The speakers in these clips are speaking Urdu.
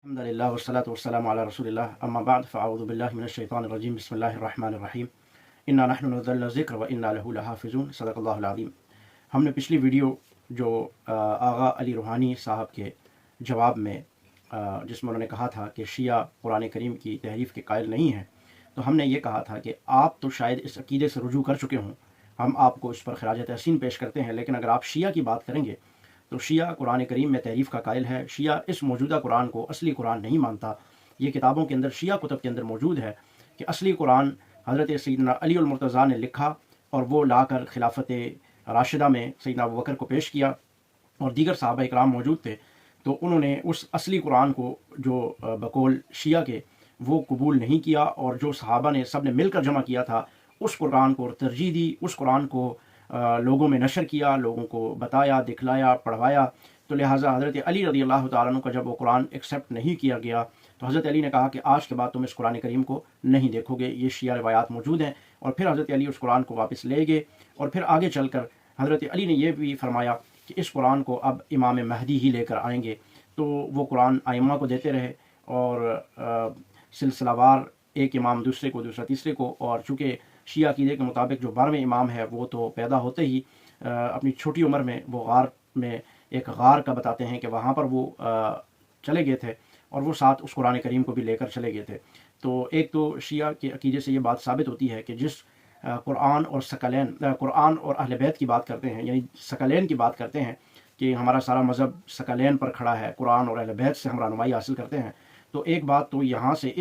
الحمدللہ والصلاۃ والسلام علی رسول اللہ اما بعد فاعوذ باللہ من الشیطان الرجیم بسم اللہ الرحمن الرحیم انا نحن نزلنا الذکر وانا لہ لحافظون صدق اللہ العظیم۔ ہم نے پچھلی ویڈیو جو آغا علی روحانی صاحب کے جواب میں جس میں انہوں نے کہا تھا کہ شیعہ قرآن کریم کی تحریف کے قائل نہیں ہیں، تو ہم نے یہ کہا تھا کہ آپ تو شاید اس عقیدے سے رجوع کر چکے ہوں، ہم آپ کو اس پر خراج تحسین پیش کرتے ہیں، لیکن اگر آپ شیعہ کی بات کریں گے تو شیعہ قرآن کریم میں تحریف کا قائل ہے۔ شیعہ اس موجودہ قرآن کو اصلی قرآن نہیں مانتا۔ یہ کتابوں کے اندر شیعہ کتب کے اندر موجود ہے کہ اصلی قرآن حضرت سیدنا علی المرتضیٰ نے لکھا اور وہ لا کر خلافت راشدہ میں سیدنا ابوبکر کو پیش کیا اور دیگر صحابہ اکرام موجود تھے، تو انہوں نے اس اصلی قرآن کو جو بقول شیعہ کے وہ قبول نہیں کیا، اور جو صحابہ نے سب نے مل کر جمع کیا تھا اس قرآن کو ترجیح دی، اس قرآن کو لوگوں میں نشر کیا، لوگوں کو بتایا، دکھلایا، پڑھوایا۔ تو لہٰذا حضرت علی رضی اللہ تعالیٰ عنہ کا جب وہ قرآن ایکسیپٹ نہیں کیا گیا تو حضرت علی نے کہا کہ آج کے بعد تم اس قرآن کریم کو نہیں دیکھو گے، یہ شیعہ روایات موجود ہیں، اور پھر حضرت علی اس قرآن کو واپس لے گئے۔ اور پھر آگے چل کر حضرت علی نے یہ بھی فرمایا کہ اس قرآن کو اب امام مہدی ہی لے کر آئیں گے، تو وہ قرآن ائمہ کو دیتے رہے اور سلسلہ وار ایک امام دوسرے کو، دوسرا تیسرے کو، اور چونکہ شیعہ عقیدے کے مطابق جو 12ویں امام ہے وہ تو پیدا ہوتے ہی اپنی چھوٹی عمر میں وہ غار میں ایک غار کا بتاتے ہیں کہ وہاں پر وہ چلے گئے تھے، اور وہ ساتھ اس قرآن کریم کو بھی لے کر چلے گئے تھے۔ تو ایک تو شیعہ کے عقیدے سے یہ بات ثابت ہوتی ہے کہ جس قرآن اور ثقلین، قرآن اور اہل بیت کی بات کرتے ہیں، یعنی ثقلین کی بات کرتے ہیں کہ ہمارا سارا مذہب ثقلین پر کھڑا ہے، قرآن اور اہل بیت سے ہم رہنمائی حاصل کرتے ہیں، تو ایک بات تو یہاں سے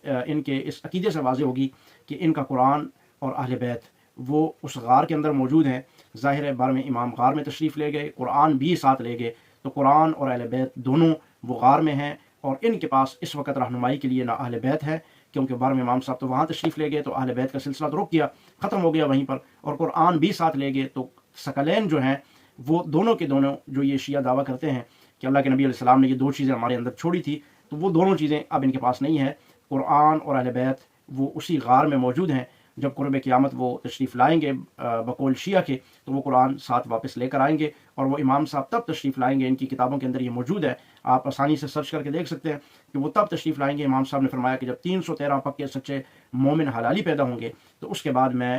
ان کے اس عقیدے سے واضح ہوگی کہ ان کا قرآن اور اہل بیت وہ اس غار کے اندر موجود ہیں۔ ظاہر ہے 12ویں امام غار میں تشریف لے گئے، قرآن بھی ساتھ لے گئے، تو قرآن اور اہل بیت دونوں وہ غار میں ہیں، اور ان کے پاس اس وقت رہنمائی کے لیے نہ اہل بیت ہے، کیونکہ 12ویں امام صاحب تو وہاں تشریف لے گئے، تو اہل بیت کا سلسلہ تو رک گیا، ختم ہو گیا وہیں پر، اور قرآن بھی ساتھ لے گئے، تو ثقلین جو ہیں وہ دونوں کے دونوں جو یہ شیعہ دعویٰ کرتے ہیں کہ اللہ کے نبی علیہ السلام نے یہ 2 چیزیں ہمارے اندر چھوڑی تھی، تو وہ دونوں چیزیں اب ان کے پاس نہیں ہیں۔ قرآن اور اہل بیت وہ اسی غار میں موجود ہیں، جب قرب قیامت وہ تشریف لائیں گے بقول شیعہ کے تو وہ قرآن ساتھ واپس لے کر آئیں گے، اور وہ امام صاحب تب تشریف لائیں گے، ان کی کتابوں کے اندر یہ موجود ہے، آپ آسانی سے سرچ کر کے دیکھ سکتے ہیں کہ وہ تب تشریف لائیں گے۔ امام صاحب نے فرمایا کہ جب 313 پکے سچے مومن حلالی پیدا ہوں گے تو اس کے بعد میں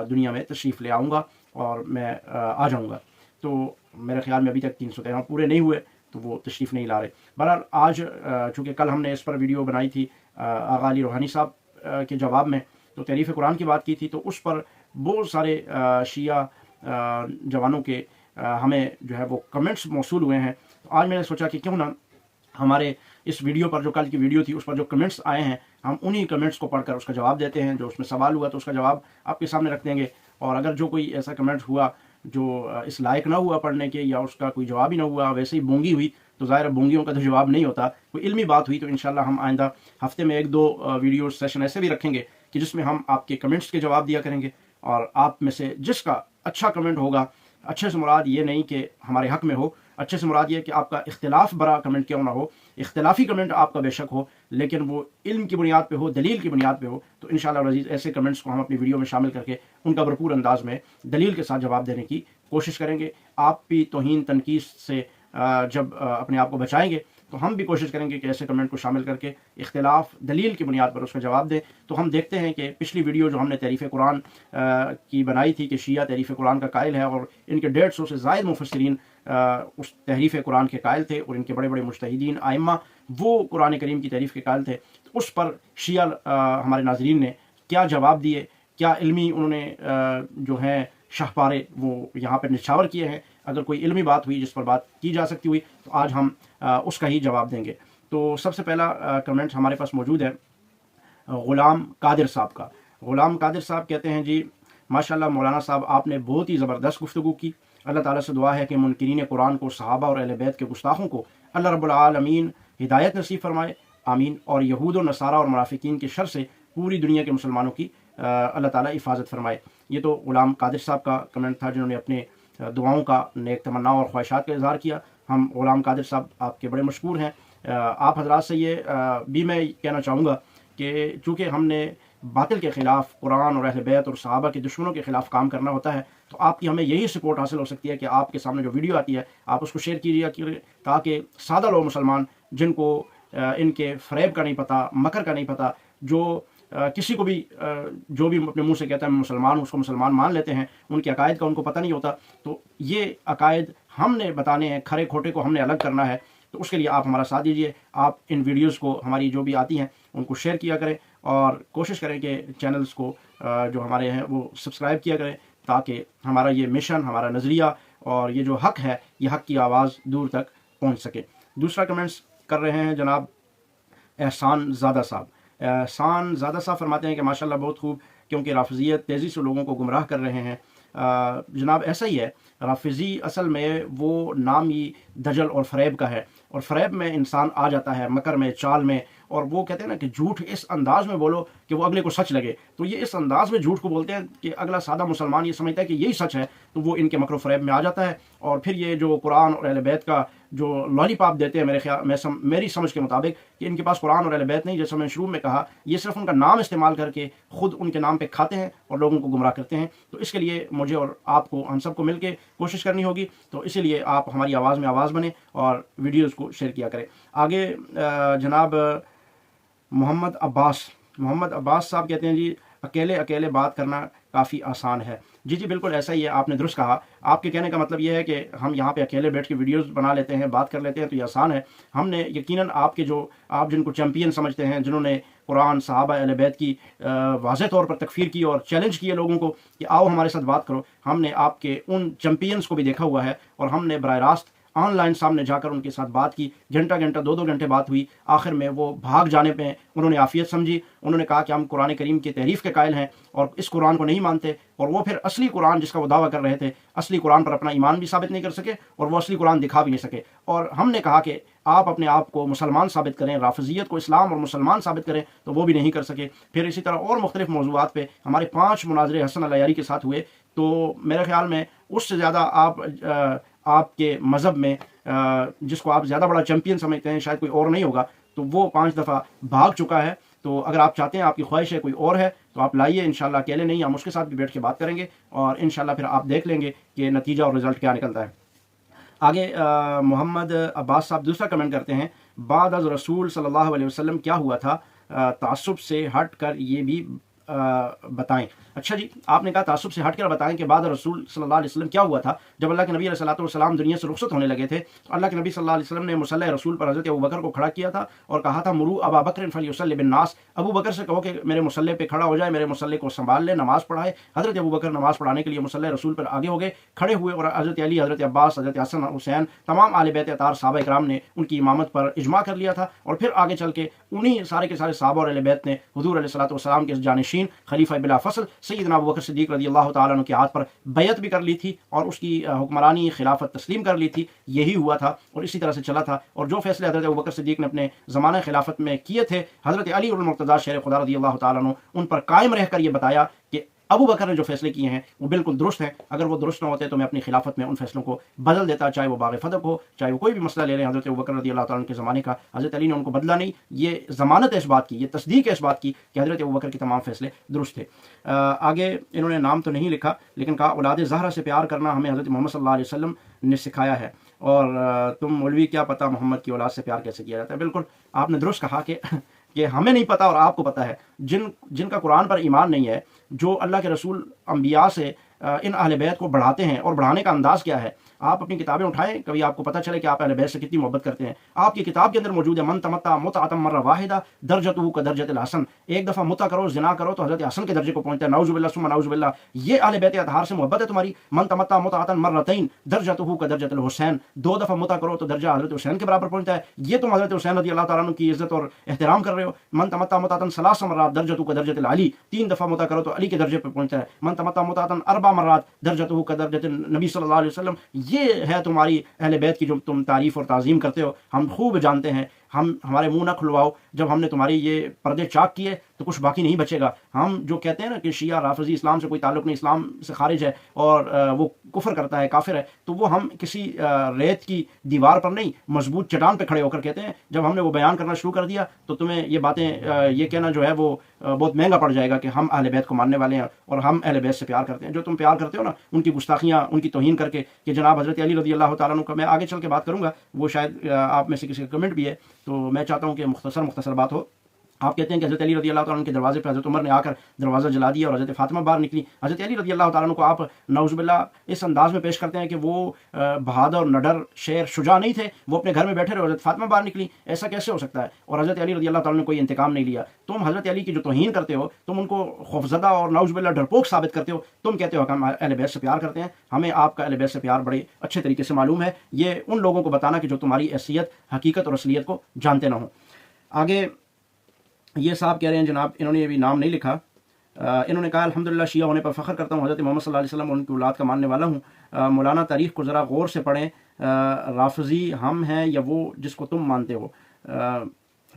دنیا میں تشریف لے آؤں گا اور میں آ جاؤں گا۔ تو میرے خیال میں ابھی تک 313 پورے نہیں ہوئے تو وہ تشریف نہیں لا رہے۔ بہرحال آج چونکہ کل ہم نے اس پر ویڈیو بنائی تھی آغا علی روحانی صاحب کے جواب میں، تو تحریف قرآن کی بات کی تھی، تو اس پر بہت سارے شیعہ جوانوں کے ہمیں جو ہے وہ کمنٹس موصول ہوئے ہیں۔ تو آج میں نے سوچا کہ کیوں نہ ہمارے اس ویڈیو پر، جو کل کی ویڈیو تھی اس پر جو کمنٹس آئے ہیں، ہم انہی کمنٹس کو پڑھ کر اس کا جواب دیتے ہیں۔ جو اس میں سوال ہوا تو اس کا جواب آپ کے سامنے رکھ دیں گے، اور اگر جو کوئی ایسا کمنٹ ہوا جو اس لائق نہ ہوا پڑھنے کے، یا اس کا کوئی جواب ہی نہ ہوا، ویسے ہی بونگی ہوئی، تو ظاہر بونگیوں کا تو جواب نہیں ہوتا، کوئی علمی بات ہوئی تو انشاءاللہ ہم آئندہ ہفتے میں 1-2 ویڈیو سیشن ایسے بھی رکھیں گے کہ جس میں ہم آپ کے کمنٹس کے جواب دیا کریں گے، اور آپ میں سے جس کا اچھا کمنٹ ہوگا، اچھے سے مراد یہ نہیں کہ ہمارے حق میں ہو، اچھے سے مراد یہ کہ آپ کا اختلاف برا کمنٹ کیوں نہ ہو، اختلافی کمنٹ آپ کا بے شک ہو لیکن وہ علم کی بنیاد پہ ہو، دلیل کی بنیاد پہ ہو، تو انشاءاللہ العزیز ایسے کمنٹس کو ہم اپنی ویڈیو میں شامل کر کے ان کا بھرپور انداز میں دلیل کے ساتھ جواب دینے کی کوشش کریں گے۔ آپ بھی توہین تنقید سے جب اپنے آپ کو بچائیں گے تو ہم بھی کوشش کریں گے کہ ایسے کمنٹ کو شامل کر کے اختلاف دلیل کی بنیاد پر اس کا جواب دیں۔ تو ہم دیکھتے ہیں کہ پچھلی ویڈیو جو ہم نے تحریف قرآن کی بنائی تھی کہ شیعہ تحریف قرآن کا قائل ہے، اور ان کے 150 سے زائد مفسرین اس تحریف قرآن کے قائل تھے، اور ان کے بڑے بڑے مجتہدین ائمہ وہ قرآن کریم کی تحریف کے قائل تھے، تو اس پر شیعہ ہمارے ناظرین نے کیا جواب دیے، کیا علمی انہوں نے جو ہیں شاہ پارے وہ یہاں پہ نچھاور کیے ہیں۔ اگر کوئی علمی بات ہوئی جس پر بات کی جا سکتی ہوئی تو آج ہم اس کا ہی جواب دیں گے۔ تو سب سے پہلا کمنٹ ہمارے پاس موجود ہے غلام قادر صاحب کا۔ غلام قادر صاحب کہتے ہیں جی ماشاءاللہ مولانا صاحب آپ نے بہت ہی زبردست گفتگو کی، اللہ تعالیٰ سے دعا ہے کہ منکرین قرآن کو، صحابہ اور اہل بیت کے گستاخوں کو اللہ رب العالمین ہدایت نصیب فرمائے، آمین، اور یہود و نصارہ اور منافقین کے شر سے پوری دنیا کے مسلمانوں کی اللہ تعالیٰ حفاظت فرمائے۔ یہ تو غلام قادر صاحب کا کمنٹ تھا جنہوں نے اپنے دعاؤں کا، نیک تمناؤں اور خواہشات کا اظہار کیا۔ ہم غلام قادر صاحب آپ کے بڑے مشکور ہیں۔ آپ حضرات سے یہ بھی میں کہنا چاہوں گا کہ چونکہ ہم نے باطل کے خلاف، قرآن اور اہل بیت اور صحابہ کے دشمنوں کے خلاف کام کرنا ہوتا ہے، تو آپ کی ہمیں یہی سپورٹ حاصل ہو سکتی ہے کہ آپ کے سامنے جو ویڈیو آتی ہے آپ اس کو شیئر کیجیے، تاکہ سادہ لوگ مسلمان جن کو ان کے فریب کا نہیں پتہ، مکر کا نہیں پتہ، جو کسی کو بھی جو بھی اپنے منہ سے کہتا ہے میں مسلمان ہوں اس کو مسلمان مان لیتے ہیں، ان کے عقائد کا ان کو پتہ نہیں ہوتا۔ تو یہ عقائد ہم نے بتانے ہیں، کھرے کھوٹے کو ہم نے الگ کرنا ہے۔ تو اس کے لیے آپ ہمارا ساتھ دیجیے، آپ ان ویڈیوز کو ہماری جو بھی آتی ہیں ان کو شیئر کیا کریں، اور کوشش کریں کہ چینلز کو جو ہمارے ہیں وہ سبسکرائب کیا کریں، تاکہ ہمارا یہ مشن، ہمارا نظریہ اور یہ جو حق ہے، یہ حق کی آواز دور تک پہنچ سکے۔ دوسرا کمنٹس کر رہے ہیں جناب احسان زادہ صاحب۔ احسان زادہ صاحب فرماتے ہیں کہ ماشاءاللہ بہت خوب، کیونکہ رافضیت تیزی سے لوگوں کو گمراہ کر رہے ہیں۔ جناب ایسا ہی ہے، رافضی اصل میں وہ نام ہی دجل اور فریب کا ہے، اور فریب میں انسان آ جاتا ہے، مکر میں، چال میں، اور وہ کہتے ہیں نا کہ جھوٹ اس انداز میں بولو کہ وہ اگلے کو سچ لگے، تو یہ اس انداز میں جھوٹ کو بولتے ہیں کہ اگلا سادہ مسلمان یہ سمجھتا ہے کہ یہی سچ ہے، تو وہ ان کے مکر و فریب میں آ جاتا ہے، اور پھر یہ جو قرآن اور اہل بیت کا جو لالی پاپ دیتے ہیں، میری سمجھ کے مطابق کہ ان کے پاس قرآن اور اہل بیت نہیں، جیسے میں نے شروع میں کہا، یہ صرف ان کا نام استعمال کر کے خود ان کے نام پہ کھاتے ہیں اور لوگوں کو گمراہ کرتے ہیں۔ تو اس کے لیے مجھے اور آپ کو، ہم سب کو مل کے کوشش کرنی ہوگی، تو اسی لیے آپ ہماری آواز میں آواز بنیں اور ویڈیوز کو شیئر کیا کریں۔ آگے جناب محمد عباس صاحب کہتے ہیں جی اکیلے بات کرنا کافی آسان ہے۔ جی بالکل ایسا ہی ہے، آپ نے درست کہا۔ آپ کے کہنے کا مطلب یہ ہے کہ ہم یہاں پہ اکیلے بیٹھ کے ویڈیوز بنا لیتے ہیں، بات کر لیتے ہیں، تو یہ آسان ہے۔ ہم نے یقیناً آپ جن کو چیمپئن سمجھتے ہیں، جنہوں نے قرآن، صحابہ، اہل بیت کی واضح طور پر تکفیر کی اور چیلنج کیے لوگوں کو کہ آؤ ہمارے ساتھ بات کرو، ہم نے آپ کے ان چیمپئنز کو بھی دیکھا ہوا ہے، اور ہم نے براہ راست آن لائن سامنے جا کر ان کے ساتھ بات کی، گھنٹہ 2 گھنٹے بات ہوئی، آخر میں وہ بھاگ جانے پہ انہوں نے عافیت سمجھی، انہوں نے کہا کہ ہم قرآن کریم کی تحریف کے قائل ہیں اور اس قرآن کو نہیں مانتے، اور وہ پھر اصلی قرآن جس کا وہ دعویٰ کر رہے تھے، اصلی قرآن پر اپنا ایمان بھی ثابت نہیں کر سکے، اور وہ اصلی قرآن دکھا بھی نہیں سکے۔ اور ہم نے کہا کہ آپ اپنے آپ کو مسلمان ثابت کریں، رافضیت کو اسلام اور مسلمان ثابت کریں، تو وہ بھی نہیں کر سکے۔ پھر اسی طرح اور مختلف موضوعات پہ ہمارے 5 مناظرے حسن العیاری کے ساتھ ہوئے، تو میرے خیال میں اس سے زیادہ آپ کے مذہب میں جس کو آپ زیادہ بڑا چیمپئن سمجھتے ہیں شاید کوئی اور نہیں ہوگا، تو وہ 5 دفعہ بھاگ چکا ہے۔ تو اگر آپ چاہتے ہیں، آپ کی خواہش ہے کوئی اور ہے، تو آپ لائیے، انشاءاللہ اکیلے نہیں، ہم اس کے ساتھ بھی بیٹھ کے بات کریں گے، اور انشاءاللہ پھر آپ دیکھ لیں گے کہ نتیجہ اور رزلٹ کیا نکلتا ہے۔ آگے محمد عباس صاحب دوسرا کمنٹ کرتے ہیں، بعد از رسول صلی اللہ علیہ وسلم کیا ہوا تھا، تعصب سے ہٹ کر یہ بھی بتائیں۔ اچھا جی، آپ نے کہا تعصب سے ہٹ کر بتائیں کہ بعد رسول صلی اللہ علیہ وسلم کیا ہوا تھا۔ جب اللہ کے نبی علیہ السلام دنیا سے رخصت ہونے لگے تھے، تو اللہ کے نبی صلی اللہ علیہ وسلم نے مصلی رسول پر حضرت ابوبکر کو کھڑا کیا تھا اور کہا تھا، مرو ابا بکر فلیصلی بالناس، ابو بکر سے کہو کہ میرے مصلی پہ کھڑا ہو جائے، میرے مصلی کو سنبھال لے، نماز پڑھائے۔ حضرت ابوبکر نماز پڑھانے کے لیے مصلی رسول پر آگے ہو گئے، کھڑے ہوئے، اور حضرت علی، حضرت عباس، حضرت حسن، حسین، تمام آل بیت اطہار صحابہ کرام نے ان کی امامت پر اجماع کر لیا تھا، اور پھر آگے چل کے انہی سارے کے سارے صحابہ اور اہل بیت نے حضور علیہ السلام کے جانشین خلیفہ بلا فصل سیدنا ابوبکر صدیق رضی اللہ تعالیٰ عنہ کے ہاتھ پر بیعت بھی کر لی تھی، اور اس کی حکمرانی خلافت تسلیم کر لی تھی۔ یہی ہوا تھا، اور اسی طرح سے چلا تھا، اور جو فیصلے حضرت ابوبکر صدیق نے اپنے زمانہ خلافت میں کیے تھے، حضرت علی المرتضیٰ شیر خدا رضی اللہ تعالیٰ عنہ ان پر قائم رہ کر یہ بتایا کہ ابو بکر نے جو فیصلے کیے ہیں وہ بالکل درست ہیں، اگر وہ درست نہ ہوتے تو میں اپنی خلافت میں ان فیصلوں کو بدل دیتا، چاہے وہ باغ فتح ہو، چاہے وہ کوئی بھی مسئلہ لے لیں حضرت ابو بکر رضی اللہ تعالیٰ عنہ کے زمانے کا، حضرت علی نے ان کو بدلا نہیں۔ یہ ضمانت ہے اس بات کی، یہ تصدیق ہے اس بات کی کہ حضرت ابو بکر کے تمام فیصلے درست تھے۔ آگے انہوں نے نام تو نہیں لکھا، لیکن کہا اولاد زہرا سے پیار کرنا ہمیں حضرت محمد صلی اللہ علیہ وسلم نے سکھایا ہے، اور تم مولوی کیا پتہ محمد کی اولاد سے پیار کیسے کیا جاتا ہے۔ بالکل آپ نے درست کہا کہ ہمیں نہیں پتہ اور آپ کو پتہ ہے، جن کا قرآن پر ایمان نہیں ہے، جو اللہ کے رسول انبیاء سے ان اہل بیت کو بڑھاتے ہیں، اور بڑھانے کا انداز کیا ہے، آپ اپنی کتابیں اٹھائیں، کبھی آپ کو پتہ چلے کہ آپ اہل بیت سے کتنی محبت کرتے ہیں۔ آپ کی کتاب کے اندر موجود ہے، من تمتع متعۃ مرہ واحدہ درجتہ کدرجۃ الحسن، ایک دفعہ متع کرو، زنا کرو تو حضرت حسن کے درجے کو پہنچتا ہے، نعوذ باللہ ثم نعوذ باللہ۔ یہ اہل بیت اطہار سے محبت ہے تمہاری، من تمتع متعۃ مرتین درجتہ کدرجۃ الحسین، 2 دفعہ متع کرو تو درجہ حضرت حسین کے برابر پہنچتا ہے۔ یہ تم حضرت حسین رضی اللہ تعالیٰ عنہ کی عزت اور احترام کر رہے ہو۔ من تمتع متعۃ 3 مرات درجتہ کدرجۃ العلی، 3 دفعہ متع کرو تو علی کے درجے پہ پہنچتا ہے۔ من تمتع متعۃ 4 مرات درجتہ کدرجۃ النبی صلی اللہ علیہ وسلم۔ یہ ہے تمہاری اہل بیت کی جو تم تعریف اور تعظیم کرتے ہو، ہم خوب جانتے ہیں۔ ہمارے منہ نہ کھلواؤ، جب ہم نے تمہاری یہ پردے چاک کیے تو کچھ باقی نہیں بچے گا۔ ہم جو کہتے ہیں نا کہ شیعہ رافضی اسلام سے کوئی تعلق نہیں، اسلام سے خارج ہے اور وہ کفر کرتا ہے، کافر ہے، تو وہ ہم کسی ریت کی دیوار پر نہیں، مضبوط چٹان پہ کھڑے ہو کر کہتے ہیں۔ جب ہم نے وہ بیان کرنا شروع کر دیا تو تمہیں یہ باتیں یہ کہنا جو ہے وہ بہت مہنگا پڑ جائے گا کہ ہم اہل بیت کو ماننے والے ہیں اور ہم اہل بیت سے پیار کرتے ہیں۔ جو تم پیار کرتے ہو نا، ان کی گستاخیاں، ان کی توہین کر کے کہ جناب حضرت علی رضی اللہ تعالیٰ عنہ کا، میں آگے چل کے بات کروں گا، وہ شاید آپ میں سے کسی کا کمنٹ بھی ہے تو میں چاہتا ہوں کہ مختصر بات ہو. آپ کہتے ہیں کہ حضرت علی رضی اللہ تعالیٰ عنہ کے دروازے پہ حضرت عمر نے آ کر دروازہ جلا دیا اور حضرت فاطمہ باہر نکلی. حضرت علی رضی اللہ تعالیٰ عنہ کو آپ نعوذ باللہ اس انداز میں پیش کرتے ہیں کہ وہ بہادر نڈر شیر شجاع نہیں تھے, وہ اپنے گھر میں بیٹھے رہے, حضرت فاطمہ باہر نکلی. ایسا کیسے ہو سکتا ہے؟ اور حضرت علی رضی اللہ تعالیٰ نے کوئی انتقام نہیں لیا. تم حضرت علی کی جو توہین کرتے ہو, تم ان کو خوفزدہ اور نعوذ باللہ ڈرپوک ثابت کرتے ہو. تم کہتے ہو کہ ہم اہل بیت سے پیار کرتے ہیں. ہمیں آپ کا اہل بیت سے پیار بڑے اچھے طریقے سے معلوم ہے. یہ ان لوگوں کو بتانا کہ جو تمہاری حیثیت, حقیقت اور اصلیت کو جانتے نہ ہوں. آگے یہ صاحب کہہ رہے ہیں جناب, انہوں نے ابھی نام نہیں لکھا, انہوں نے کہا الحمدللہ شیعہ ہونے پر فخر کرتا ہوں, حضرت محمد صلی اللہ علیہ وسلم اور ان کی اولاد کا ماننے والا ہوں. مولانا تاریخ کو ذرا غور سے پڑھیں, رافضی ہم ہیں یا وہ جس کو تم مانتے ہو.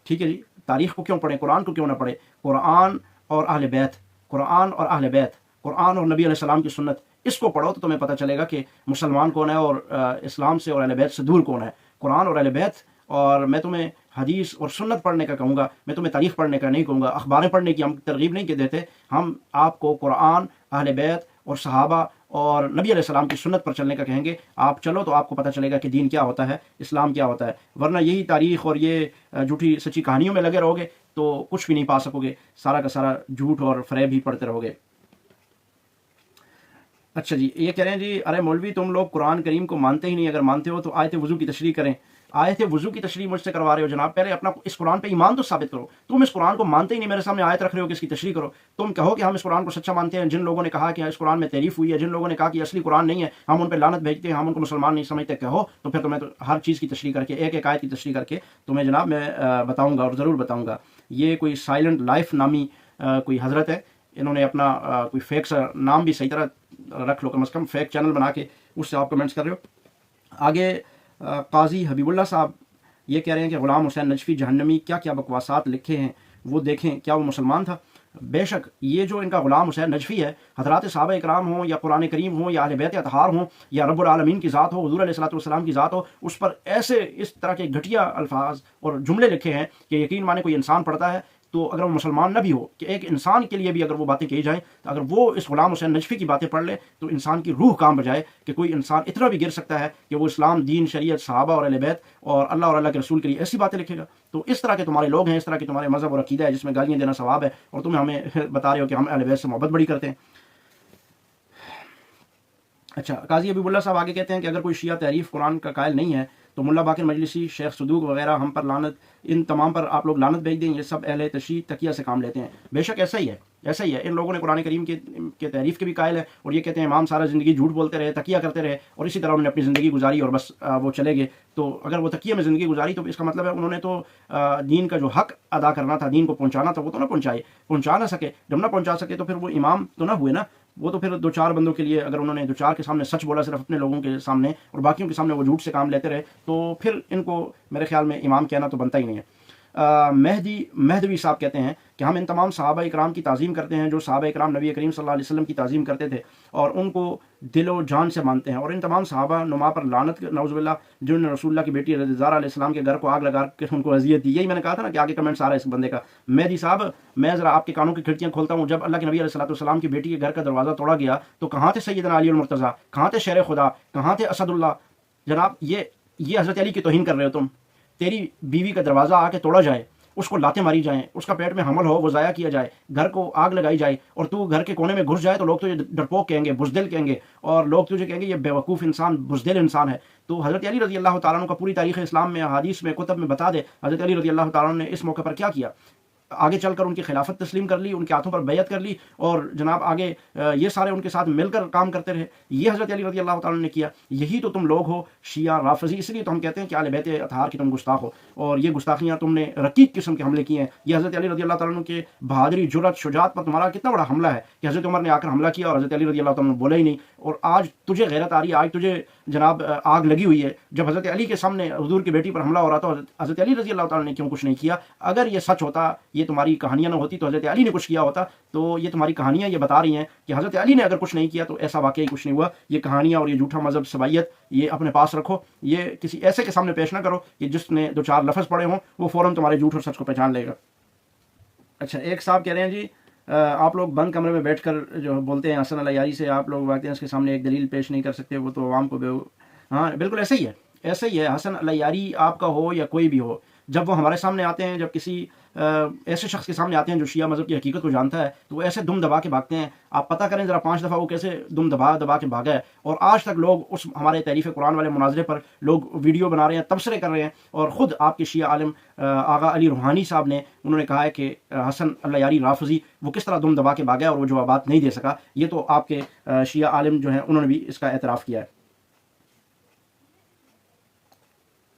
ٹھیک ہے جی, تاریخ کو کیوں پڑھیں, قرآن کو کیوں نہ پڑھیں؟ قرآن اور اہل بیت, قرآن اور اہل بیت, قرآن اور نبی علیہ السلام کی سنت, اس کو پڑھو تو تمہیں پتہ چلے گا کہ مسلمان کون ہے اور اسلام سے اور اہل بیت سے دور کون ہے. قرآن اور اہل بیت. اور میں تمہیں حدیث اور سنت پڑھنے کا کہوں گا, میں تمہیں تاریخ پڑھنے کا نہیں کہوں گا. اخباریں پڑھنے کی ہم ترغیب نہیں دیتے, ہم آپ کو قرآن, اہل بیت اور صحابہ اور نبی علیہ السلام کی سنت پر چلنے کا کہیں گے. آپ چلو تو آپ کو پتہ چلے گا کہ دین کیا ہوتا ہے, اسلام کیا ہوتا ہے. ورنہ یہی تاریخ اور یہ جھوٹی سچی کہانیوں میں لگے رہو گے تو کچھ بھی نہیں پا سکو گے, سارا کا سارا جھوٹ اور فریب ہی پڑھتے رہو گے. اچھا جی, یہ کہہ رہے ہیں جی ارے مولوی تم لوگ قرآن کریم کو مانتے ہی نہیں, اگر مانتے ہو تو آیت وضو کی تشریح کریں. آیت وضو کی تشریح مجھ سے کروا رہے ہو جناب, پہلے اپنا اس قرآن پہ ایمان تو ثابت کرو. تم اس قرآن کو مانتے ہی نہیں, میرے سامنے آیت رکھ رہے ہو کہ اس کی تشریح کرو. تم کہو کہ ہم اس قرآن کو سچا مانتے ہیں. جن لوگوں نے کہا کہ اس قرآن میں تعریف ہوئی ہے, جن لوگوں نے کہا کہ اصلی قرآن نہیں ہے, ہم ان پہ لعنت بھیجتے ہیں, ہم ان کو مسلمان نہیں سمجھتے, کہو تو پھر تمہیں تو ہر چیز کی تشریح کر کے, ایک ایک آیت کی تشریح کر کے تمہیں جناب میں بتاؤں گا, اور ضرور بتاؤں گا. یہ کوئی سائلنٹ لائف نامی کوئی حضرت ہے, انہوں نے اپنا کوئی فیک سا نام بھی صحیح طرح رکھ لو, کم از کم فیک چینل بنا کے اس سے آپ کمنٹس کر رہے ہو. آگے قاضی حبیب اللہ صاحب یہ کہہ رہے ہیں کہ غلام حسین نجفی جہنمی کیا کیا بکواسات لکھے ہیں وہ دیکھیں, کیا وہ مسلمان تھا؟ بے شک یہ جو ان کا غلام حسین نجفی ہے, حضرات صحابہ اکرام ہوں یا قرآن کریم ہوں یا اہل بیت اطہار ہوں یا رب العالمین کی ذات ہو, حضور علیہ الصلوۃ والسلام کی ذات ہو, اس پر ایسے اس طرح کے گھٹیا الفاظ اور جملے لکھے ہیں کہ یقین مانے کوئی انسان پڑھتا ہے تو اگر وہ مسلمان نہ بھی ہو, کہ ایک انسان کے لیے بھی اگر وہ باتیں کہی جائیں, تو اگر وہ اس غلام حسین نجفی کی باتیں پڑھ لے تو انسان کی روح کام بجائے کہ کوئی انسان اتنا بھی گر سکتا ہے کہ وہ اسلام, دین, شریعت, صحابہ اور اہل بیت اور اللہ اور اللہ کے رسول کے لیے ایسی باتیں لکھے گا. تو اس طرح کے تمہارے لوگ ہیں, اس طرح کے تمہارے مذہب اور عقیدہ ہے جس میں گالیاں دینا ثواب ہے, اور تمہیں ہمیں بتا رہے ہو کہ ہم اہل بیت سے محبت بڑی کرتے ہیں. اچھا, قاضی حبیب اللہ صاحب آگے کہتے ہیں کہ اگر کوئی شیعہ تحریف قرآن کا قائل نہیں ہے تو ملا باقر مجلسی, شیخ صدوق وغیرہ ہم پر لعنت, ان تمام پر آپ لوگ لعنت بھیج دیں, یہ سب اہل تشیع تقیہ سے کام لیتے ہیں. بے شک ایسا ہی ہے, ایسا ہی ہے. ان لوگوں نے قرآن کریم کے تحریف کے بھی قائل ہے, اور یہ کہتے ہیں امام سارا زندگی جھوٹ بولتے رہے, تقیہ کرتے رہے, اور اسی طرح انہوں نے اپنی زندگی گزاری اور بس وہ چلے گئے. تو اگر وہ تقیہ میں زندگی گزاری تو اس کا مطلب ہے انہوں نے تو دین کا جو حق ادا کرنا تھا, دین کو پہنچانا تھا, وہ تو نہ پہنچا نہ سکے. جب نہ پہنچا سکے تو پھر وہ امام تو نہ ہوئے نا. وہ تو پھر دو چار بندوں کے لیے, اگر انہوں نے دو چار کے سامنے سچ بولا صرف اپنے لوگوں کے سامنے, اور باقیوں کے سامنے وہ جھوٹ سے کام لیتے رہے, تو پھر ان کو میرے خیال میں امام کہنا تو بنتا ہی نہیں ہے. مہدوی صاحب کہتے ہیں کہ ہم ان تمام صحابہ اکرام کی تعظیم کرتے ہیں جو صحابہ اکرام نبی کریم صلی اللہ علیہ وسلم کی تعظیم کرتے تھے اور ان کو دل و جان سے مانتے ہیں, اور ان تمام صحابہ نما پر لعنت نعوذ باللہ جنہوں نے رسول اللہ کی بیٹی زہرا علیہ السلام کے گھر کو آگ لگا کے ان کو اذیت دی. یہی میں نے کہا تھا نا کہ آگے کمنٹس آ رہا ہے اس بندے کا. مہدی صاحب, میں ذرا آپ کے کانوں کی کھڑکیاں کھولتا ہوں, جب اللہ کے نبی علیہ الصلوۃ والسلام کی بیٹی کے گھر کا دروازہ توڑا گیا تو کہاں تھے سیدنا علی المرتضیٰ, کہاں تھے شیر خدا, کہاں تھے اسد اللہ؟ جناب یہ حضرت علی کی توہین کر رہے ہو تم. تیری بیوی کا دروازہ آ کے توڑا جائے, اس کو لاتیں ماری جائیں, اس کا پیٹ میں حمل ہو, وہ ضائع کیا جائے, گھر کو آگ لگائی جائے, اور تو گھر کے کونے میں گھس جائے تو لوگ تجھے ڈرپوک کہیں گے, بزدل کہیں گے, اور لوگ تجھے کہیں گے یہ بیوقوف انسان, بزدل انسان ہے. تو حضرت علی رضی اللہ تعالیٰ عنہ کا پوری تاریخ اسلام میں, حدیث میں, کتب میں بتا دے حضرت علی رضی اللہ تعالیٰ عنہ نے اس موقع پر کیا کیا. آگے چل کر ان کی خلافت تسلیم کر لی, ان کے ہاتھوں پر بیعت کر لی, اور جناب آگے یہ سارے ان کے ساتھ مل کر کام کرتے رہے. یہ حضرت علی رضی اللہ تعالیٰ نے کیا. یہی تو تم لوگ ہو شیعہ رافضی. اس لیے تو ہم کہتے ہیں کہ اہل بیت اطہار کی تم گستاخ ہو, اور یہ گستاخیاں تم نے رقیق قسم کے حملے کیے ہیں. یہ حضرت علی رضی اللہ تعالیٰ کے بہادری, جرأت, شجاعت پر تمہارا کتنا بڑا حملہ ہے کہ حضرت عمر نے آ کر حملہ کیا اور حضرت علی رضی اللہ تعالیٰ نے بولا ہی نہیں. اور آج تجھے غیرت آ رہی ہے, آج تجھے جناب آگ لگی ہوئی ہے. جب حضرت علی کے سامنے حضور کی بیٹی پر حملہ ہو رہا تھا, حضرت علی رضی اللہ تعالیٰ نے کیوں کچھ نہیں کیا؟ اگر یہ سچ ہوتا, یہ تمہاری کہانیاں نہ ہوتی تو حضرت علی نے کچھ کیا ہوتا. تو یہ تمہاری کہانیاں یہ بتا رہی ہیں کہ حضرت علی نے اگر کچھ نہیں کیا تو ایسا واقعی کچھ نہیں ہوا. یہ کہانیاں اور یہ جھوٹا مذہب سبائیت یہ اپنے پاس رکھو, یہ کسی ایسے کے سامنے پیش نہ کرو کہ جس نے دو چار لفظ پڑھے ہوں وہ فوراً تمہارے جھوٹ اور سچ کو پہچان لے گا. اچھا, ایک صاحب کہہ رہے ہیں جی آپ لوگ بند کمرے میں بیٹھ کر جو بولتے ہیں حسن العیاری سے, آپ لوگ واقعی اس کے سامنے ایک دلیل پیش نہیں کر سکتے, وہ تو عوام کو ہاں بالکل ایسا ہی ہے, ایسا ہی ہے. حسن العیاری آپ کا ہو یا کوئی بھی ہو, جب وہ ہمارے سامنے آتے ہیں، جب کسی ایسے شخص کے سامنے آتے ہیں جو شیعہ مذہب کی حقیقت کو جانتا ہے، تو وہ ایسے دم دبا کے بھاگتے ہیں. آپ پتہ کریں ذرا 5 دفعہ وہ کیسے دم دبا کے بھاگا ہے. اور آج تک لوگ اس ہمارے تحریف قرآن والے مناظرے پر لوگ ویڈیو بنا رہے ہیں، تبصرے کر رہے ہیں. اور خود آپ کے شیعہ عالم آغا علی روحانی صاحب نے انہوں نے کہا ہے کہ حسن اللہ یاری رافضی وہ کس طرح دم دبا کے بھاگا ہے اور وہ جوابات نہیں دے سکا. یہ تو آپ کے شیعہ عالم جو ہیں انہوں نے بھی اس کا اعتراف کیا ہے.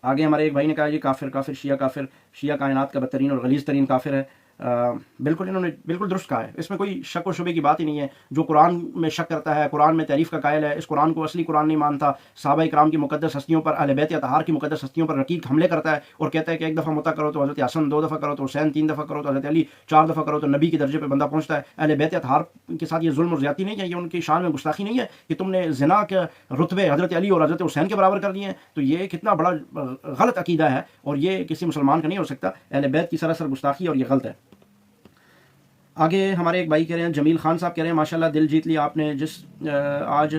آگے ہمارے ایک بھائی نے کہا جی کافر شیعہ کائنات کا بدترین اور غلیظ ترین کافر ہے. بالکل انہوں نے بالکل درست کہا ہے، اس میں کوئی شک و شبے کی بات ہی نہیں ہے. جو قرآن میں شک کرتا ہے، قرآن میں تعریف کا قائل ہے، اس قرآن کو اصلی قرآن نہیں مانتا، صحابہ کرام کی مقدس ہستیوں پر، اہل بیت اطہار کی مقدس ہستیوں پر رقیق حملے کرتا ہے اور کہتا ہے کہ 1 دفعہ متع کرو تو حضرت حسن، 2 دفعہ کرو تو حسین، 3 دفعہ کرو تو حضرت علی، 4 دفعہ کرو تو نبی کے درجے پہ بندہ پہنچتا ہے. اہل بیت اطہار کے ساتھ یہ ظلم اور زیادتی نہیں ہے، یہ ان کی شان میں گستاخی نہیں ہے کہ تم نے زنا کے رتبے حضرت علی اور حضرت حسین کے برابر کر دیے ہیں. تو یہ کتنا بڑا غلط عقیدہ ہے اور یہ کسی مسلمان کا نہیں ہو سکتا. اہل بیت کی سراسر گستاخی اور یہ غلط ہے. آگے ہمارے ایک بھائی کہہ رہے ہیں، جمیل خان صاحب کہہ رہے ہیں ماشاءاللہ دل جیت لیا آپ نے، جس آج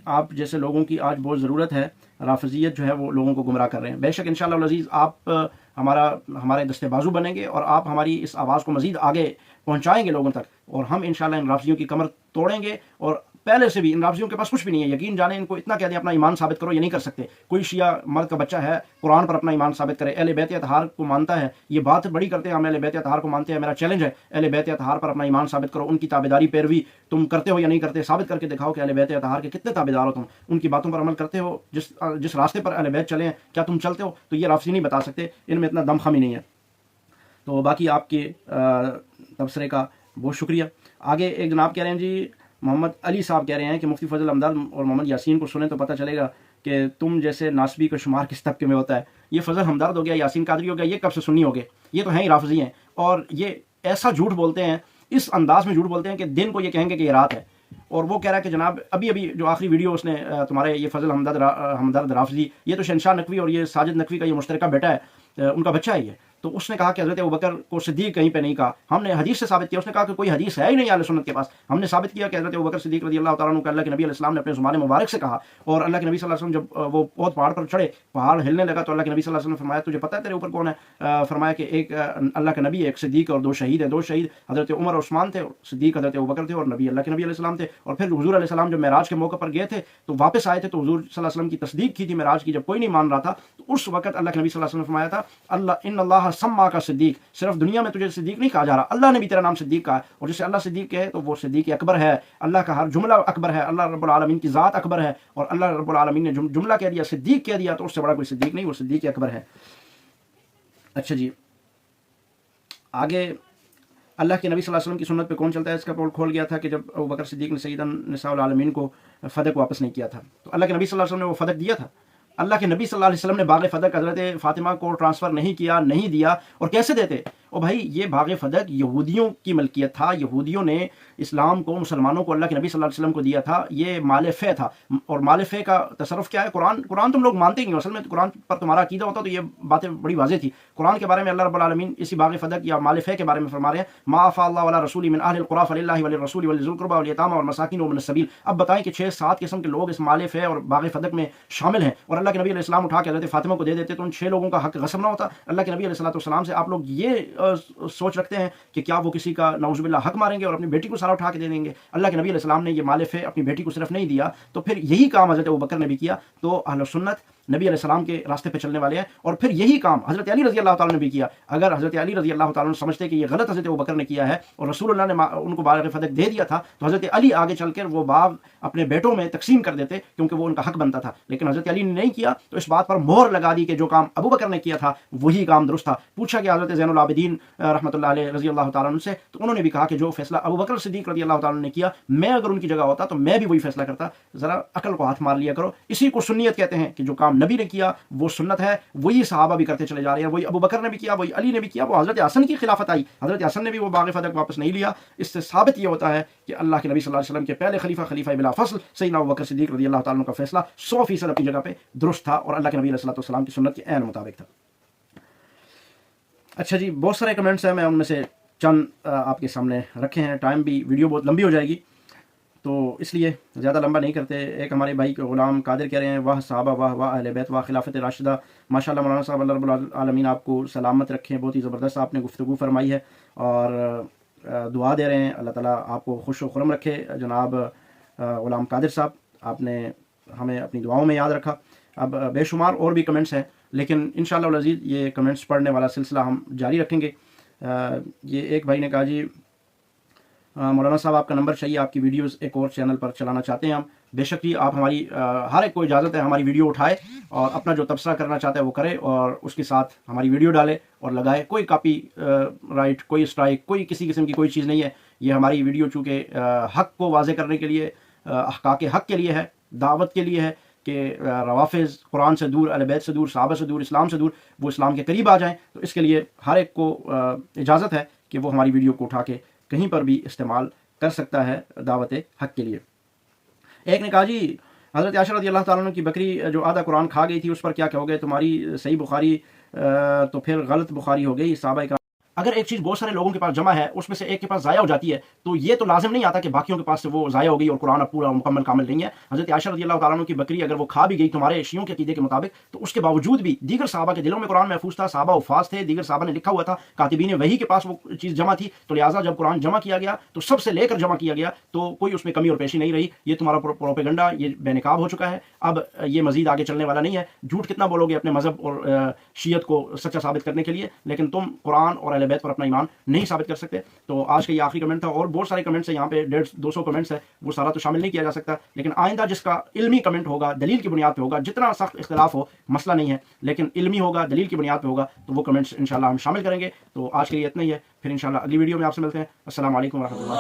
آپ جیسے لوگوں کی آج بہت ضرورت ہے. رافضیت جو ہے وہ لوگوں کو گمراہ کر رہے ہیں. بے شک انشاءاللہ العزیز آپ ہمارے دستے بازو بنیں گے اور آپ ہماری اس آواز کو مزید آگے پہنچائیں گے لوگوں تک، اور ہم انشاءاللہ ان رافضیوں کی کمر توڑیں گے. اور پہلے سے بھی ان رافضیوں کے پاس کچھ بھی نہیں ہے، یقین جانیں ان کو اتنا کہہ دیں اپنا ایمان ثابت کرو، یہ نہیں کر سکتے. کوئی شیعہ مرد کا بچہ ہے قرآن پر اپنا ایمان ثابت کرے، اہل بیت اطہار کو مانتا ہے، یہ بات بڑی کرتے ہیں ہم اہل بیت اطہار کو مانتے ہیں. میرا چیلنج ہے اہل بیت اطہار پر اپنا ایمان ثابت کرو، ان کی تابعداری پیروی تم کرتے ہو یا نہیں کرتے، ثابت کر کے دکھاؤ کہ اہل بیت اطہار کے کتنے تابعدار ہو تم، ان کی باتوں پر عمل کرتے ہو، جس راستے پر اہل بیت چلے ہیں کیا تم چلتے ہو. تو یہ رافضی نہیں بتا سکتے، ان میں اتنا دم خم ہی نہیں ہے. تو باقی آپ کے تبصرے کا بہت شکریہ. آگے ایک جناب کہہ رہے ہیں جی محمد علی صاحب کہہ رہے ہیں کہ مفتی فضل حمدان اور محمد یاسین کو سنیں تو پتہ چلے گا کہ تم جیسے ناسبی کا شمار کس طبقے میں ہوتا ہے. یہ فضل ہمدرد ہو گیا، یاسین قادری ہو گیا، یہ کب سے سنی ہو گئے، یہ تو ہیں ہی رافضی ہیں. اور یہ ایسا جھوٹ بولتے ہیں، اس انداز میں جھوٹ بولتے ہیں کہ دن کو یہ کہیں گے کہ یہ رات ہے. اور وہ کہہ رہا ہے کہ جناب ابھی جو آخری ویڈیو اس نے تمہارے یہ فضل ہمدرد رافضی، یہ تو شہنشاہ نقوی اور یہ ساجد نقوی کا یہ مشترکہ بیٹا ہے، ان کا بچہ ہے یہ. تو اس نے کہا کہ حضرت ابوبکر کو صدیق کہیں پہ نہیں کہا. ہم نے حدیث سے ثابت کیا. اس نے کہا کہ کوئی حدیث ہے ہی نہیں اہل سنت کے پاس. ہم نے ثابت کیا کہ حضرت ابوبکر صدیق رضی اللہ تعالیٰ عنہ کو اللہ کے نبی علیہ السلام نے اپنے زمان مبارک سے کہا. اور اللہ کے نبی صلی اللہ علیہ وسلم جب وہ بہت پہاڑ پر چڑھے، پہاڑ ہلنے لگا تو اللہ کے نبی صلی اللہ علیہ وسلم نے فرمایا تجھے پتہ ہے تیرے اوپر کون ہے؟ فرمایا کہ ایک اللہ کا نبی، ایک صدیق اور 2 شہید ہیں. 2 شہید حضرت عمر اور عثمان تھے، صدیق حضرت ابوبکر تھے، اور نبی اللہ کے نبی علیہ السلام تھے. اور پھر حضور علیہ السلام جب معراج کے موقع پر گئے تھے تو واپس آئے تھے تو حضور صلی اللہ علیہ وسلم کی تصدیق کی تھی معراج کی. جب کوئی نہیں مان رہا تھا تو اس وقت اللہ کے نبی صلی اللہ علیہ وسلم نے فرمایا تھا ان اللہ سما کا صدیق، صرف دنیا میں تجھے صدیق نہیں کہا جا رہا، اللہ نے بھی تیرا نام صدیق کہا ہے. اور جسے اللہ صدیق کہے تو وہ صدیق اکبر ہے. اللہ کا ہر جملہ اکبر ہے، اللہ رب العالمین کی ذات اکبر ہے، اور اللہ رب العالمین نے جملہ کہہ دیا، صدیق کہہ دیا، تو اس سے بڑا کوئی صدیق نہیں، وہ صدیق اکبر ہے. اچھا جی، آگے اللہ کے نبی صلی اللہ علیہ وسلم کی سنت پہ کون چلتا ہے، اس کا پول کھول گیا تھا کہ جب ابوبکر صدیق نے سیدنا نساء العالمین کو فدق واپس نہیں کیا تھا تو اللہ کے نبی صلی اللہ علیہ وسلم نے وہ فدق دیا تھا. اللہ کے نبی صلی اللہ علیہ وسلم نے باغ فدق حضرت فاطمہ کو ٹرانسفر نہیں کیا، نہیں دیا. اور کیسے دیتے؟ اور بھائی یہ باغ فدق یہودیوں کی ملکیت تھا، یہودیوں نے اسلام کو، مسلمانوں کو اللہ کے نبی صلی اللہ علیہ وسلم کو دیا تھا. یہ مال فے تھا. اور مال فے کا تصرف کیا ہے؟ قرآن تم لوگ مانتے ہی نہیں. اصل میں قرآن پر تمہارا عقیدہ ہوتا تو یہ باتیں بڑی واضح تھی. قرآن کے بارے میں اللہ رب العالمین اسی باغ فدق یا مال فے کے بارے میں فرما رہے ہیں ما افاء اللہ علی رسول من اہل القری فللہ وللرسول ولذی القربى والیتامى والمساکین وابن السبیل. اب بتائیں کہ 6-7 قسم کے لوگ اس مال فے اور باغ فدق میں شامل ہیں، اور اللہ کے نبی علیہ السلام اٹھا کے حضرت فاطمہ کو دے دیتے تو ان 6 لوگوں کا حق غصب نہ ہوتا. اللہ کے نبی علیہ السلام سے آپ لوگ یہ سوچ رکھتے ہیں کہ کیا وہ کسی کا نعوذ باللہ حق ماریں گے اور اپنی بیٹی کو سارا اٹھا کے دے دیں گے؟ اللہ کے نبی علیہ السلام نے یہ مال فے اپنی بیٹی کو صرف نہیں دیا، تو پھر یہی کام حضرت ابوبکر نے بھی کیا. تو اہل سنت نبی علیہ السلام کے راستے پہ چلنے والے ہیں، اور پھر یہی کام حضرت علی رضی اللہ تعالیٰ نے بھی کیا. اگر حضرت علی رضی اللہ تعالیٰ نے سمجھتے کہ یہ غلط حضرت ابوبکر نے کیا ہے اور رسول اللہ نے ان کو باغ فدق دے دیا تھا تو حضرت علی آگے چل کر وہ باغ اپنے بیٹوں میں تقسیم کر دیتے کیونکہ وہ ان کا حق بنتا تھا. لیکن حضرت علی نے نہیں کیا تو اس بات پر مہر لگا دی کہ جو کام ابوبکر نے کیا تھا وہی کام درست تھا. پوچھا گیا حضرت زین العابدین رحمۃ اللہ علیہ رضی اللہ تعالیٰ عنہ سے تو انہوں نے بھی کہا کہ جو فیصلہ ابوبکر صدیق رضی اللہ تعالیٰ نے کیا، میں اگر ان کی جگہ ہوتا تو میں بھی وہی فیصلہ کرتا. ذرا عقل کو ہاتھ مار لیا کرو. اسی کو سنیت کہتے ہیں کہ جو کام نبی نے کیا وہ سنت ہے، وہی صحابہ بھی کرتے چلے جا رہے ہیں، وہی ابوبکر نے بھی کیا، وہی علی نے بھی کیا. وہ حضرت حسن کی خلافت آئی، حضرت حسن نے بھی وہ باغ فدق واپس نہیں لیا. اس سے ثابت یہ ہوتا ہے کہ اللہ کے نبی صلی اللہ علیہ وسلم کے پہلے خلیفہ بلا فصل سیدنا ابوبکر صدیق رضی اللہ تعالیٰ عنہ کا فیصلہ 100% اپنی جگہ پہ درست تھا اور اللہ کے نبی علیہ السلام کی سنت کے عین مطابق تھا. اچھا جی، بہت سارے کمنٹس ہیں، میں ان میں سے چند آپ کے سامنے رکھے ہیں. ٹائم بھی ویڈیو بہت لمبی ہو جائے گی تو اس لیے زیادہ لمبا نہیں کرتے. ایک ہمارے بھائی غلام قادر کہہ رہے ہیں واہ صحابہ واہ واہ اہل بیت واہ خلافت راشدہ. ماشاءاللہ مولانا صاحب اللہ رب العالمین آپ کو سلامت رکھیں. بہت ہی زبردست آپ نے گفتگو فرمائی ہے اور دعا دے رہے ہیں اللہ تعالیٰ آپ کو خوش و خرم رکھے. جناب غلام قادر صاحب آپ نے ہمیں اپنی دعاؤں میں یاد رکھا. اب بے شمار اور بھی کمنٹس ہیں لیکن انشاءاللہ العزیز یہ کمنٹس پڑھنے والا سلسلہ ہم جاری رکھیں گے. یہ ایک بھائی نے کہا جی مولانا صاحب آپ کا نمبر چاہیے, آپ کی ویڈیوز ایک اور چینل پر چلانا چاہتے ہیں ہم. بے شک جی آپ ہماری ہر ایک کو اجازت ہے ہماری ویڈیو اٹھائے اور اپنا جو تبصرہ کرنا چاہتا ہے وہ کرے اور اس کے ساتھ ہماری ویڈیو ڈالے اور لگائے. کوئی کاپی رائٹ, کوئی اسٹرائک, کوئی کسی قسم کی کوئی چیز نہیں ہے. یہ ہماری ویڈیو چونکہ حق کو واضح کرنے کے لیے, احقاق حق کے لیے ہے, دعوت کے لیے ہے کہ روافظ قرآن سے دور, اہل بیت سے دور, صحابہ سے دور, اسلام سے دور, وہ اسلام کے قریب آ جائیں. تو اس کے لیے ہر ایک کو اجازت ہے کہ وہ ہماری ویڈیو کو اٹھا کے کہیں پر بھی استعمال کر سکتا ہے دعوت حق کے لیے. ایک نے کہا جی حضرت عائشہ رضی اللہ تعالیٰ عنہ کی بکری جو آدھا قرآن کھا گئی تھی اس پر کیا کہو گے؟ تمہاری صحیح بخاری تو پھر غلط بخاری ہو گئی. صحابہ کا اگر ایک چیز بہت سارے لوگوں کے پاس جمع ہے, اس میں سے ایک کے پاس ضائع ہو جاتی ہے, تو یہ تو لازم نہیں آتا کہ باقیوں کے پاس سے وہ ضائع ہو گئی اور قرآن اب پورا مکمل کامل نہیں ہے. حضرت عائشہ رضی اللہ تعالیٰ عنہ کی بکری اگر وہ کھا بھی گئی تمہارے شیعوں کے عقیدے کے مطابق, تو اس کے باوجود بھی دیگر صحابہ کے دلوں میں قرآن محفوظ تھا, صحابہ حفاظ تھے, دیگر صحابہ نے لکھا ہوا تھا, کاتبین وحی کے پاس وہ چیز جمع تھی. تو لہٰذا جب قرآن جمع کیا گیا تو سب سے لے کر جمع کیا گیا, تو کوئی اس میں کمی اور پیشی نہیں رہی. یہ تمہارا پروپیگنڈا یہ بے نقاب ہو چکا ہے, اب یہ مزید آگے چلنے والا نہیں ہے. جھوٹ کتنا بولو گے اپنے مذہب اور شیعت کو سچا ثابت کرنے کے لیے, لیکن تم قرآن اور اہل بیت پر اپنا ایمان نہیں ثابت کر سکتے. تو آج کا یہ آخری کمنٹ تھا, اور بہت سارے کمنٹس ہیں یہاں پہ 150-200 کمنٹس ہیں, وہ سارا تو شامل نہیں کیا جا سکتا. لیکن آئندہ جس کا علمی کمنٹ ہوگا, دلیل کی بنیاد پہ ہوگا, جتنا سخت اختلاف ہو مسئلہ نہیں ہے لیکن علمی ہوگا, دلیل کی بنیاد پہ ہوگا, تو وہ کمنٹس انشاءاللہ ہم شامل کریں گے. تو آج کے لیے اتنا ہی ہے, پھر انشاءاللہ اگلی ویڈیو میں آپ سے ملتے ہیں. السلام علیکم ورحمۃ اللہ.